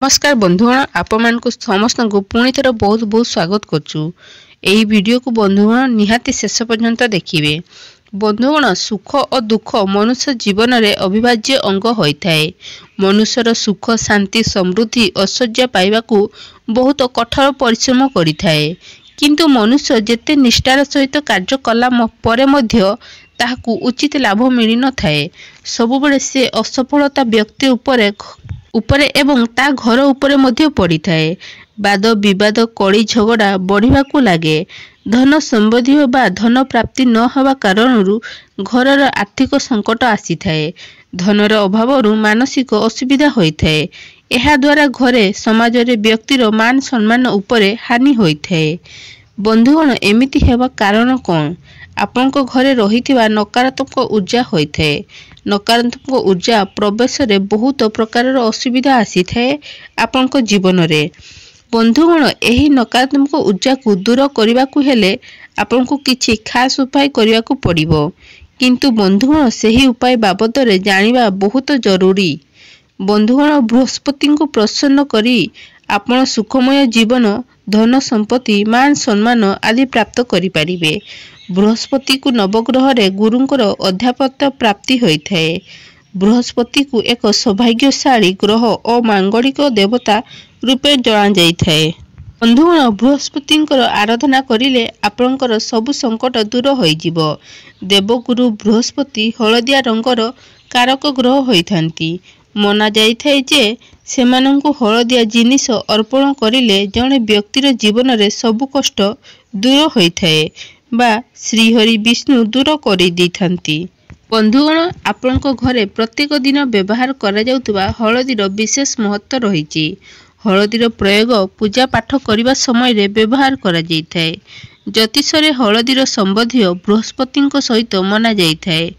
नमस्कार बंधुगण आपण समस्त को पुणी थर बहुत बहुत स्वागत करचु। यही वीडियो को बंधुगण निहाती शेष पर्यंत देखिए। बंधुगण सुख और दुख मनुष्य जीवन रे अविभाज्य अंग होता है। मनुष्यर सुख शांति समृद्धि ऐश्वर्य पाइबाकू बहुत कठोर परिश्रम करिथाए, किंतु मनुष्य जेते निष्ठार सहित कार्य कला परे मध्य ताहाकू उचित लाभ मिली न थाए। सबुबले से असफलता व्यक्ति उपरे एवं ता घर उपरे मध्य पड़ी थाए। वाद विवाद कली झगड़ा बढ़िबाकू लागे। धन संबंधी बा धन प्राप्ति न हवा कारणरू घरर आर्थिक संकट आसी थाए। धनर अभावरू मानसिक असुविधा होइथाए। एहा द्वारा घरे समाज रे व्यक्तिर मान सम्मान उपरे हानि होइथाए। बंधुगण एमिति हेबा कारण कौन? आपनको घरे रहिथिबा नकारात्मक ऊर्जा होइथाए। नकारात्मक ऊर्जा प्रवेश रे बहुत प्रकार असुविधा आसी थाए आपनको जीवन रे। बंधुगण एही नकारात्मक ऊर्जा को दूर करने को हेले आपनको किछि खास उपाय करने को पड़िबो, किंतु बंधुगण सही उपाय बाबद रे जानिबा बहुत जरूरी। बंधुगण बृहस्पति को प्रसन्न करी आपण सुखमय जीवन धन संपत्ति मान सम्मान आदि प्राप्त करि परिबे। बृहस्पति को नवग्रह रे गुरुंकर अध्यापत्य प्राप्ति होइथाए। बृहस्पति को एक सौभाग्यशाली ग्रह और मांगलिक देवता रूपे जना जाइथाए। बंधुगण बृहस्पति आराधना करिले आपनकर सबु संकट दूर होइजिवो। देवगुरु बृहस्पति हलदिया रंगर कारक ग्रह होइथांती। मना जाइथाए जे सेमानंकु हलदिया जिनिस अर्पण करिले जणे व्यक्तिर जीवन रे सबु कष्ट दूर होइथाए बा श्रीहरि विष्णु दूर करि दैथांती। बंधुगण आपनको घरे प्रत्येक दिन व्यवहार करा जाउतबा हलदीर विशेष महत्व रहिछि। हलदीर प्रयोग पूजा पाठ करने समय रे व्यवहार करा जाइथाए। ज्योतिष रे हलदीर संबंधी बृहस्पति सहित मना जाइथाए।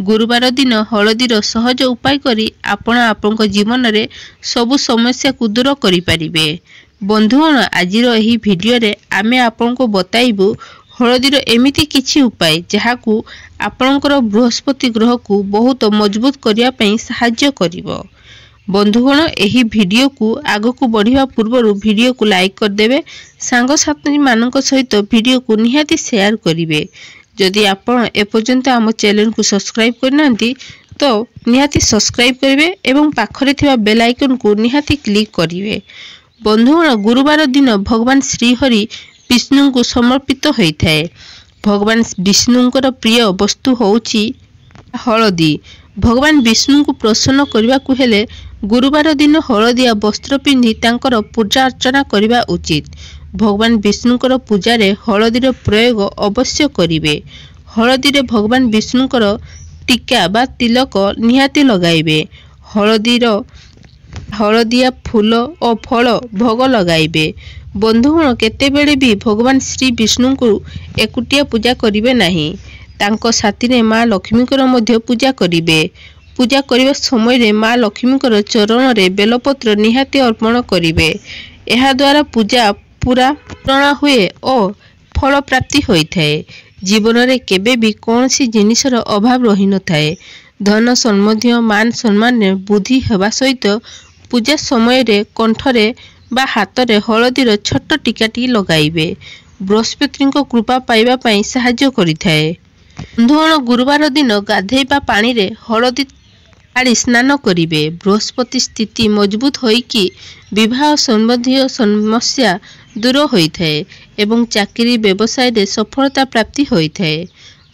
गुरुवार दिन हलदीर सहज उपाय करी आपण आपनको जीवन रे सबु समस्या को दूर करि परिबे। बंधुगण आजिर एही वीडियो रे आमे आपनको बताइबु हलदीर एमिति किछि उपाय जहाकू आपनकर बृहस्पति ग्रह को बहुत मजबूत करिया पई सहाय्य करिवो। बंधुगण एही वीडियो को आगो को बढ़िया पूर्व वीडियो को लाइक कर देबे। सांग साथी मानक सहित वीडियो को निहाती शेयर करिवे। जदि आपण एपर्यंत आम चैनल को सब्सक्राइब करनांती तो निहाती सब्सक्राइब करिवे एवं पाखरे थिबा बेल आइकन को निहाती क्लिक करिवे। बंधुगण गुरुवार दिन भगवान श्रीहरि विष्णु को समर्पित होइथाए। भगवान विष्णुंकर प्रिय वस्तु होउची हलदी। भगवान विष्णु को प्रसन्न करने को हेले गुरुवार दिन हलदिया वस्त्र पिंधि तांकर पूजा अर्चना करने उचित। भगवान विष्णुकर पूजा रे हलदीर प्रयोग अवश्य करिवे। हलदी रे भगवान विष्णुकर टीका बा तिलक निहाती लगाइबे। हलदिया फूल और फल भोग लगाइबे। बंधुगण केतेबेले भी भगवान श्री विष्णु को एकुटिया पूजा करिवे नाही। तांको साथी रे माँ लक्ष्मीकर मध्य पूजा करिवे। पूजा करिवा समय रे माँ लक्ष्मीकर चरण रे बेलपत्र निहाती अर्पण करिवे। एहा द्वारा पूजा पूरा पूर्ण हुए और फल प्राप्ति होइथाए। जीवन रे केबे भी कोनसी जिनिसर अभाव रहि न थाए। धन संबंधी मान सम्मान ने बुद्धि हेबा सहित पूजा समय रे कंठरे बा हातरे हलदीर छोट टीकाटी लगाइबे। बृहस्पति कृपा पाइबा पई सहाय्य करिथाए। बंधुगण गुरुवार दिन गाधेबा पानी रे हलदी आड़ी स्नान करिवे। बृहस्पति स्थिति मजबूत होइकी विवाह संबंधी समस्या दूर होइथाए एवं चाकरी व्यवसाय रे सफलता प्राप्ति होइथाए।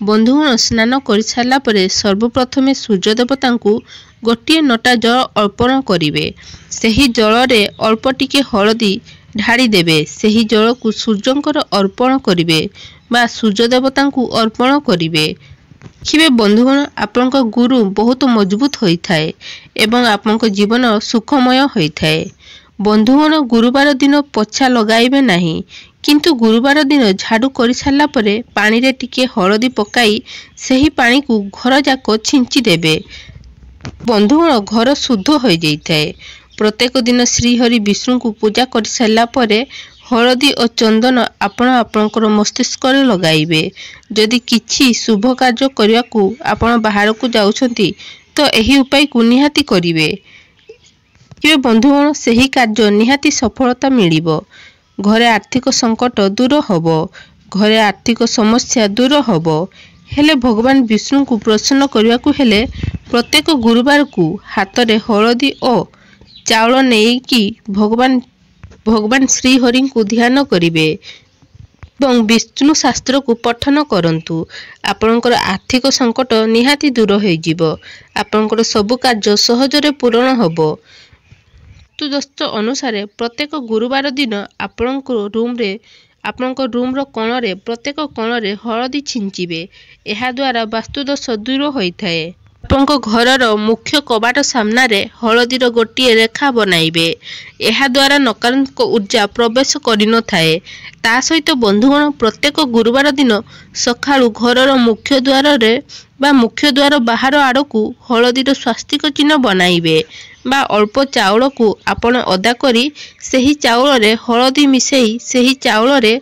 बंधुगण स्नान कर सारा परे सर्वप्रथमे सूर्य देवता को गोटे नटा जल अर्पण करिवे। सेही जल रे अल्प टिके हलदी ढाड़ी देवे। सेही जल को सूर्यंकर अर्पण करिवे बा सूर्य देवता को अर्पण करिवे। देखिए बंधुगण आपनक गुरु बहुत मजबूत होइथाए एवं आपनक जीवन सुखमय होइथाए। बंधुगण गुरुवार दिन पोछा लगाइबे नाही, किंतु गुरुवार दिन झाड़ू कर सारा परे पानी रे टिके हलदी पकाई सेही पानी को घर जाक छिंची देबे। बंधुगण घर शुद्ध हो जाइथाए। प्रत्येक दिन श्रीहरि विष्णु को पूजा कर सारा परे हलदी और चंदन आपणकर मस्तिष्क लगाइबे। जदि किछि शुभ कार्य करने को आपण बाहर को जाउछंती तो यही उपाय को निहाती करिवे। ଦେଖିବେ ବନ୍ଧୁଗଣ ସେହି କାର୍ଯ୍ୟ ନିହାତି ସଫଳତା ମିଳିବ। ଘରେ ଆର୍ଥିକ ସଂକଟ ଦୂର ହେବ, ଘରେ ଆର୍ଥିକ ସମସ୍ୟା ଦୂର ହେବ। ହେଲେ ଭଗବାନ ବିଷ୍ଣୁଙ୍କୁ ପ୍ରସନ୍ନ କରିବାକୁ ହେଲେ ପ୍ରତ୍ୟେକ ଗୁରୁବାରକୁ ହାତରେ ହଳଦୀ ଓ ଚାଉଳ ନେଇକି ଭଗବାନ ଶ୍ରୀହରିଙ୍କୁ ଧ୍ୟାନ କରିବେ ଏବଂ ବିଷ୍ଣୁ ଶାସ୍ତ୍ରକୁ ପଠନ କରନ୍ତୁ। ଆପଣଙ୍କର ଆର୍ଥିକ ସଂକଟ ନିହାତି ଦୂର ହୋଇଯିବ। ଆପଣଙ୍କର ସବୁ କାର୍ଯ୍ୟ ସହଜରେ ପୂରଣ ହେବ। ବାସ୍ତୁଦୋଷ ଅନୁସାରେ ପ୍ରତ୍ୟେକ ଗୁରୁବାର ଦିନ ଆପଣଙ୍କ ରୁମ୍ର କୋଣରେ ପ୍ରତ୍ୟେକ କୋଣରେ ହଳଦୀ ଛିଞ୍ଚିବେ। ଏହାଦ୍ୱାରା ବାସ୍ତୁଦୋଷ ଦୂର ହୋଇଥାଏ। ଆପଣଙ୍କ ଘରର ମୁଖ୍ୟ କବାଟ ସାମ୍ନାରେ ହଳଦୀର ଗୋଟିଏ ରେଖା ବନାଇବେ। ଏହାଦ୍ୱାରା ନକାରାତ୍ମକ ଉର୍ଜା ପ୍ରବେଶ କରିନଥାଏ। ତା ସହିତ ବନ୍ଧୁଗଣ ପ୍ରତ୍ୟେକ ଗୁରୁବାର ଦିନ ସକାଳୁ ଘରର ମୁଖ୍ୟ ଦ୍ୱାରରେ ବା ମୁଖ୍ୟ ଦ୍ୱାର ବାହାର ଆଡ଼କୁ ହଳଦୀର ସ୍ୱାସ୍ତିକ ଚିହ୍ନ ବନାଇବେ ବା ଅଳ୍ପ ଚାଉଳକୁ ଆପଣ ଅଦା କରି ସେହି ଚାଉଳରେ ହଳଦୀ ମିଶାଇ ସେହି ଚାଉଳରେ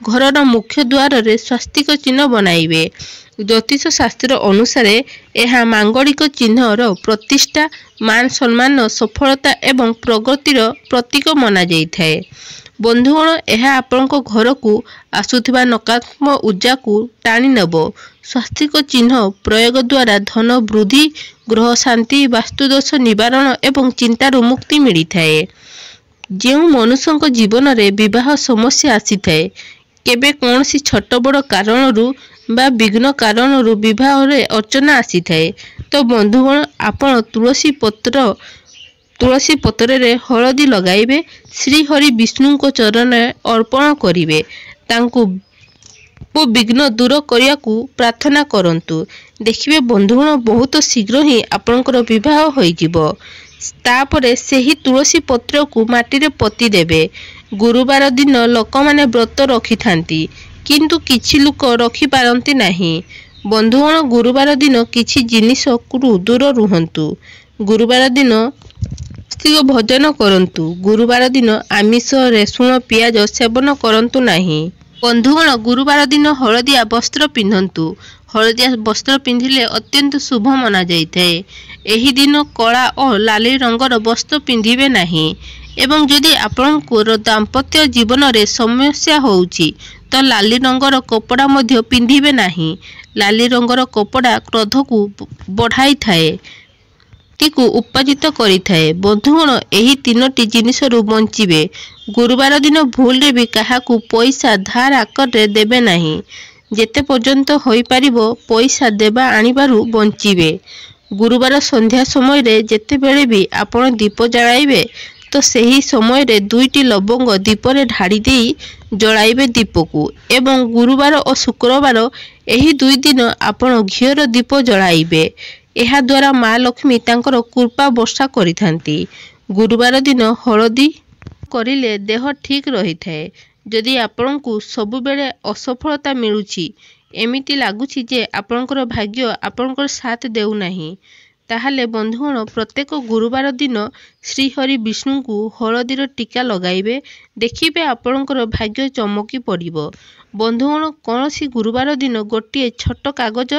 ଘରର ମୁଖ୍ୟ ଦ୍ୱାରରେ ସ୍ୱାସ୍ତିକ ଚିହ୍ନ ବନାଇବେ। ଜ୍ୟୋତିଷ ଶାସ୍ତ୍ର ଅନୁସାରେ ଏହା ମାଙ୍ଗଳିକ ଚିହ୍ନର ପ୍ରତିଷ୍ଠା, ମାନ ସମ୍ମାନ, ସଫଳତା ଏବଂ ପ୍ରଗତିର ପ୍ରତୀକ ମନାଯାଇଥାଏ। ବନ୍ଧୁଗଣ ଏହା ଆପଣଙ୍କ ଘରକୁ ଆସୁଥିବା ନକାରାତ୍ମକ ଉର୍ଜାକୁ ଟାଣି ନେବ। ସ୍ୱାସ୍ତିକ ଚିହ୍ନ ପ୍ରୟୋଗ ଦ୍ୱାରା ଧନ ବୃଦ୍ଧି, ଗ୍ରହ ଶାନ୍ତି, ବାସ୍ତୁଦୋଷ ନିବାରଣ ଏବଂ ଚିନ୍ତାରୁ ମୁକ୍ତି ମିଳିଥାଏ। ଯେଉଁ ମନୁଷ୍ୟଙ୍କ ଜୀବନରେ ବିବାହ ସମସ୍ୟା ଆସିଥାଏ, କେବେ କୌଣସି ଛୋଟ ବଡ଼ କାରଣରୁ ବା ବିଘ୍ନ କାରଣରୁ ବିବାହରେ ଅର୍ଚ୍ଚନା ଆସିଥାଏ, ତ ବନ୍ଧୁଗଣ ଆପଣ ତୁଳସୀ ପତ୍ରରେ ହଳଦୀ ଲଗାଇବେ, ଶ୍ରୀହରି ବିଷ୍ଣୁଙ୍କ ଚରଣରେ ଅର୍ପଣ କରିବେ, ତାଙ୍କୁ ବିଘ୍ନ ଦୂର କରିବାକୁ ପ୍ରାର୍ଥନା କରନ୍ତୁ। ଦେଖିବେ ବନ୍ଧୁଗଣ ବହୁତ ଶୀଘ୍ର ହିଁ ଆପଣଙ୍କର ବିବାହ ହୋଇଯିବ। ତାପରେ ସେହି ତୁଳସୀ ପତ୍ରକୁ ମାଟିରେ ପୋତି ଦେବେ। ଗୁରୁବାର ଦିନ ଲୋକମାନେ ବ୍ରତ ରଖିଥାନ୍ତି, କିନ୍ତୁ କିଛି ଲୋକ ରଖିପାରନ୍ତି ନାହିଁ। ବନ୍ଧୁଗଣ ଗୁରୁବାର ଦିନ କିଛି ଜିନିଷରୁ ଦୂର ରୁହନ୍ତୁ। ଗୁରୁବାର ଦିନ ସ୍ୱସ୍ତିକ ଭୋଜନ କରନ୍ତୁ। ଗୁରୁବାର ଦିନ ଆମିଷ, ରସୁଣ, ପିଆଜ ସେବନ କରନ୍ତୁ ନାହିଁ। ବନ୍ଧୁଗଣ ଗୁରୁବାର ଦିନ ହଳଦିଆ ବସ୍ତ୍ର ପିନ୍ଧନ୍ତୁ। ହଳଦିଆ ବସ୍ତ୍ର ପିନ୍ଧିଲେ ଅତ୍ୟନ୍ତ ଶୁଭ ମନାଯାଇଥାଏ। ଏହି ଦିନ କଳା ଓ ଲାଲି ରଙ୍ଗର ବସ୍ତ୍ର ପିନ୍ଧିବେ ନାହିଁ। ଏବଂ ଯଦି ଆପଣଙ୍କର ଦାମ୍ପତ୍ୟ ଜୀବନରେ ସମସ୍ୟା ହେଉଛି ତ ଲାଲି ରଙ୍ଗର କପଡ଼ା ମଧ୍ୟ ପିନ୍ଧିବେ ନାହିଁ। ଲାଲି ରଙ୍ଗର କପଡ଼ା କ୍ରୋଧକୁ ବଢ଼ାଇଥାଏ, କୁ ଉତ୍ତେଜିତ କରିଥାଏ। ବନ୍ଧୁଗଣ ଏହି ତିନୋଟି ଜିନିଷରୁ ବଞ୍ଚିବେ। ଗୁରୁବାର ଦିନ ଭୁଲରେ ବି କାହାକୁ ପଇସା ଧାର ଆକାରରେ ଦେବେ ନାହିଁ। ଯେତେ ପର୍ଯ୍ୟନ୍ତ ହୋଇପାରିବ ପଇସା ଦେବା ଆଣିବାରୁ ବଞ୍ଚିବେ। ଗୁରୁବାର ସନ୍ଧ୍ୟା ସମୟରେ ଯେତେବେଳେ ବି ଆପଣ ଦୀପ ଜଳାଇବେ ତ ସେହି ସମୟରେ 2ଟି ଲବଙ୍ଗ ଦୀପରେ ଢାଳି ଦେଇ ଜଳାଇବେ ଦୀପକୁ। ଏବଂ ଗୁରୁବାର ଓ ଶୁକ୍ରବାର ଏହି 2 ଦିନ ଆପଣ ଘିଅର ଦୀପ ଜଳାଇବେ। ଏହାଦ୍ୱାରା ମା ଲକ୍ଷ୍ମୀ ତାଙ୍କର କୃପା ବର୍ଷା କରିଥାନ୍ତି। ଗୁରୁବାର ଦିନ ହଳଦୀ କରିଲେ ଦେହ ଠିକ୍ ରହିଥାଏ। ଯଦି ଆପଣଙ୍କୁ ସବୁବେଳେ ଅସଫଳତା ମିଳୁଛି, ଏମିତି ଲାଗୁଛି ଯେ ଆପଣଙ୍କର ଭାଗ୍ୟ ଆପଣଙ୍କର ସାଥ ଦେଉନାହିଁ, ତାହେଲେ ବନ୍ଧୁଗଣ ପ୍ରତ୍ୟେକ ଗୁରୁବାର ଦିନ ଶ୍ରୀହରି ବିଷ୍ଣୁଙ୍କୁ ହଳଦୀର ଟୀକା ଲଗାଇବେ। ଦେଖିବେ ଆପଣଙ୍କର ଭାଗ୍ୟ ଚମକି ପଡ଼ିବ। ବନ୍ଧୁଗଣ କୌଣସି ଗୁରୁବାର ଦିନ ଗୋଟିଏ ଛୋଟ କାଗଜ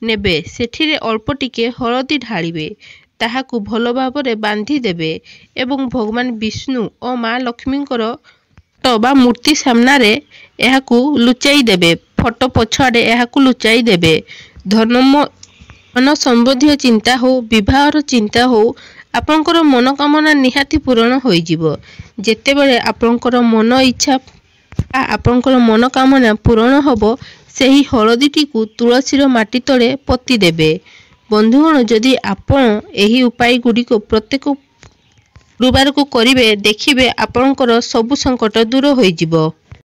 ନେବେ, ସେଥିରେ ଅଳ୍ପ ଟିକେ ହଳଦୀ ଢାଳିବେ, ତାହାକୁ ଭଲ ଭାବରେ ବାନ୍ଧି ଦେବେ ଏବଂ ଭଗବାନ ବିଷ୍ଣୁ ଓ ମା ଲକ୍ଷ୍ମୀଙ୍କର ଫଟୋ ବା ମୂର୍ତ୍ତି ସାମ୍ନାରେ ଏହାକୁ ଲୁଚାଇ ଦେବେ। ଫଟୋ ପଛଆଡ଼େ ଏହାକୁ ଲୁଚାଇ ଦେବେ। ଧନ ସମ୍ବନ୍ଧୀୟ ଚିନ୍ତା ହେଉ, ବିବାହର ଚିନ୍ତା ହେଉ, ଆପଣଙ୍କର ମନୋକାମନା ନିହାତି ପୂରଣ ହୋଇଯିବ। ଯେତେବେଳେ ଆପଣଙ୍କର ମନ ଇଚ୍ଛା ବା ଆପଣଙ୍କର ମନୋକାମନା ପୂରଣ ହେବ, ସେହି ହଳଦୀଟିକୁ ତୁଳସୀର ମାଟି ତଳେ ପୋତି ଦେବେ। ବନ୍ଧୁଗଣ ଯଦି ଆପଣ ଏହି ଉପାୟ ଗୁଡ଼ିକ ପ୍ରତ୍ୟେକ ଗୁରୁବାରକୁ କରିବେ, ଦେଖିବେ ଆପଣଙ୍କର ସବୁ ସଂକଟ ଦୂର ହୋଇଯିବ।